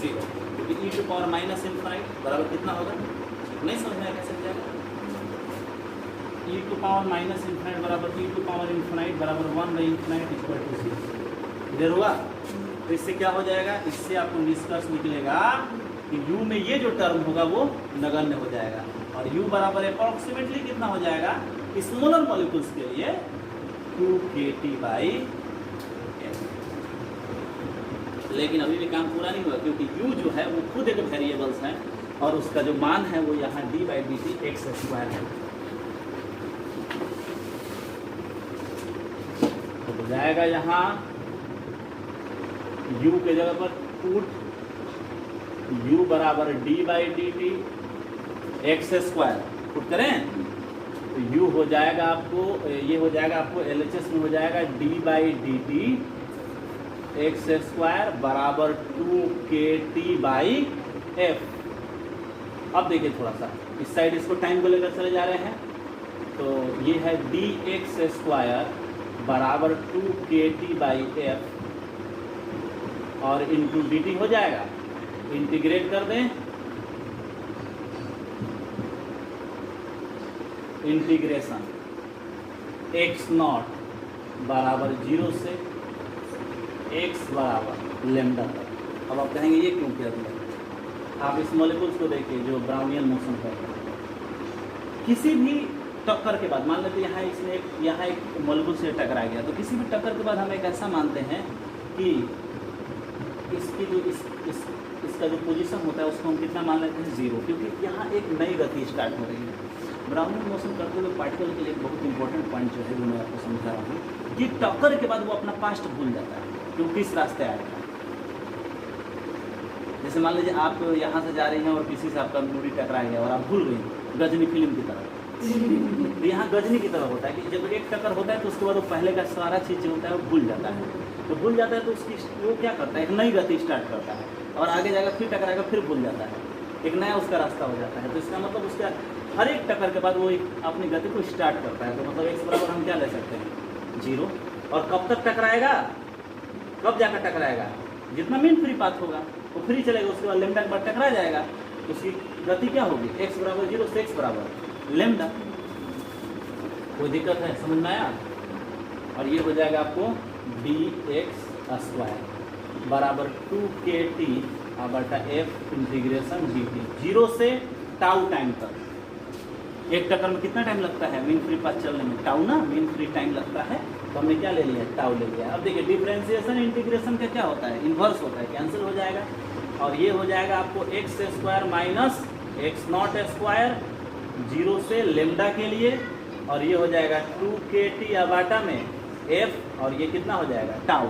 0, क्योंकि e to power minus infinite बराबर कितना होगा, नहीं समझ में कैसे जाएगा, e to power minus infinite बराबर e टू पावर इन्फिनाइट बराबर 1 बाई इन्फिनाइट इक्वल टू 0। इधर हुआ, तो इससे क्या हो जाएगा, इससे आपको निष्कर्ष निकलेगा कि u में ये जो टर्म होगा वो नगण्य हो जाएगा, और u बराबर अप्रॉक्सीमेटली कितना हो जाएगा स्मॉलर मॉलिक्यूल्स के लिए 2kt बाई m। लेकिन अभी भी काम पूरा नहीं हुआ, क्योंकि u जो है वो खुद एक वेरिएबल्स है, और उसका जो मान है वो यहाँ d by D t x square है। जाएगा यहाँ u के जगह पर पुट u बराबर d/dt एक्स स्क्वायर पुट करें तो u हो जाएगा आपको, ये हो जाएगा आपको LHS में हो जाएगा d/dt एक्स स्क्वायर बराबर 2kT/f। अब देखिए थोड़ा सा इस साइड इसको टाइम को लेकर चले जा रहे हैं, तो ये है dx स्क्वायर बराबर 2kT/f और इंटू dt हो जाएगा, इंटीग्रेट कर दें, इंटीग्रेशन x0 बराबर 0 से x बराबर लेमडा तक। अब आप कहेंगे ये क्यों किया तुमने? आप इस मॉलिक्यूल्स को देखिए जो ब्राउनियन मोशन करते हैं, किसी भी टक्कर के बाद, मान लेते यहाँ इसमें यहाँ एक मॉलिक्यूल से टकरा गया, तो किसी भी टक्कर के बाद हम एक ऐसा मानते हैं कि इसकी जो इसका जो पोजीशन होता है उसको हम कितना मान लेते हैं 0, क्योंकि यहाँ एक नई गति स्टार्ट हो रही है। ब्राउनियन मोशन करते हुए पार्टिकल के लिए एक बहुत इंपॉर्टेंट पॉइंट जो है वो मैं आपको समझा रहा हूँ कि टक्कर के बाद वो अपना पास्ट भूल जाता है कि वो किस रास्ते आएगा। जैसे मान लीजिए आप यहाँ से जा रही हैं और किसी से आपका मूडी टकरा गया और आप भूल गई, गजनी फिल्म की तरह। तो यहाँ गजनी की तरह होता है कि जब एक टक्कर होता है तो उसके बाद वो पहले का सारा चीज़ जो होता है वो भूल जाता है। तो भूल जाता है तो उसकी वो क्या करता है, एक नई गति स्टार्ट करता है और आगे जाकर फिर टकराएगा, फिर भूल जाता है, एक नया उसका रास्ता हो जाता है। तो इसका मतलब उसका हर एक टक्कर के बाद वो एक अपनी गति को स्टार्ट करता है। तो मतलब x बराबर हम क्या ले सकते हैं 0। और कब तक टकराएगा, कब जाकर टकराएगा, जितना मीन फ्री पाथ होगा वो फ्री चलेगा, उसके बाद लेमडा के बाद टकरा जाएगा, उसकी गति क्या होगी x बराबर 0 से x बराबर लेमडा। कोई दिक्कत है, समझ में आया? और ये हो जाएगा आपको dx स्क्वायर बराबर 2kT/f इंटीग्रेशन dt 0 से टाउ टाइम तक। एक टक्कर में कितना टाइम लगता है मीन फ्री पाथ चलने में? टाउ ना, मीन फ्री टाइम लगता है, तो हमने क्या ले लिया, टाउ ले लिया। अब देखिए डिफरेंशिएशन इंटीग्रेशन का क्या होता है, इन्वर्स होता है, कैंसिल हो जाएगा और ये हो जाएगा आपको x square minus x0 square 0 से लेमडा के लिए, और ये हो जाएगा 2kT/f में और ये कितना हो जाएगा टाउ।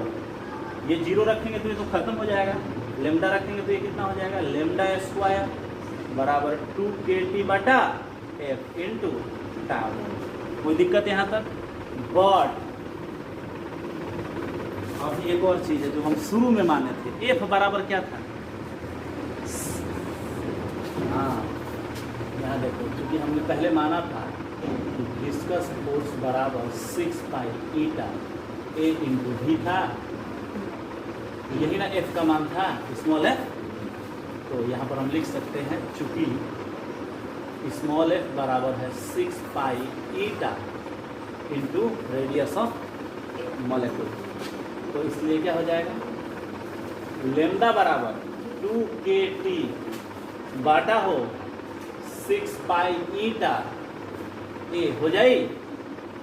ये 0 रखेंगे तो ये तो खत्म हो जाएगा, लेमडा रखेंगे तो ये कितना हो जाएगा लेमडा स्क्वायर बराबर 2kT/f इंटू टाउ। कोई दिक्कत यहाँ तक? बट अब एक और चीज़ है जो हम शुरू में माने थे, f बराबर क्या था? हाँ यहाँ देखो, क्योंकि हमने पहले माना था विस्कस फोर्स बराबर 6 पाई ईटा a इंटू भी था, यही ना f का मान था, स्मॉल f। तो यहाँ पर हम लिख सकते हैं चूंकि स्मॉल f बराबर है 6 pi eta into radius of molecule, तो इसलिए क्या हो जाएगा लेमडा बराबर 2kT बाटा हो 6 पाई ईटा ए हो जाए,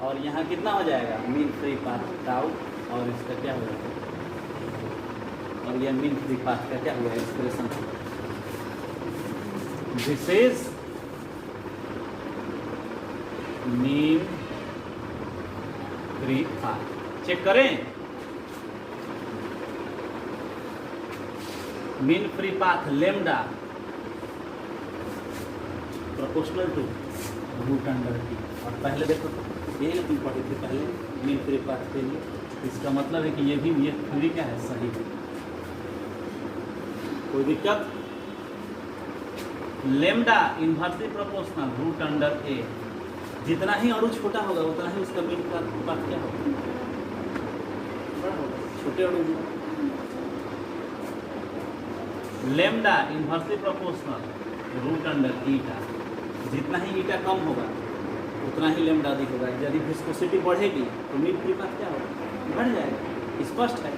और यहाँ कितना हो जाएगा मीन फ्री पाथ टाउ, और इसका क्या हो जाएगा, और यह मीन फ्री पाथ का क्या हुआ expression, this is mean free path. Check करें, mean free path lambda proportional to √T। और पहले देखो ये तुम पढ़े थे पहले मीन फ्री पाथ के लिए, इसका मतलब है कि ये भी ये थ्योरी क्या है, सही है। कोई दिक्कत? लेमडा इन्वर्सली प्रोपोर्शनल √A, जितना ही अणु छोटा होगा उतना ही उसका मीन फ्री पाथ क्या होगा, बड़ा होगा। छोटे अणु लेमडा इन्वर्सली प्रोपोर्शनल √ईटा, जितना ही ईटा कम होगा उतना ही लेमडा अधिक होगा। यदि विस्कोसिटी बढ़ेगी तो मीन फ्री पाथ क्या होगा, बढ़ जाएगा, स्पष्ट है।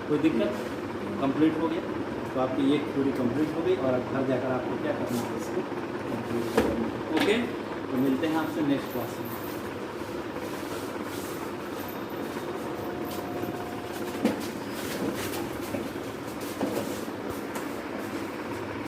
कोई दिक्कत? कंप्लीट हो गया, तो आपकी ये थ्योरी कंप्लीट हो गई, और अब घर जाकर आपको क्या करना है इसको कंप्लीट करना। ओके, तो मिलते हैं आपसे नेक्स्ट क्लास में।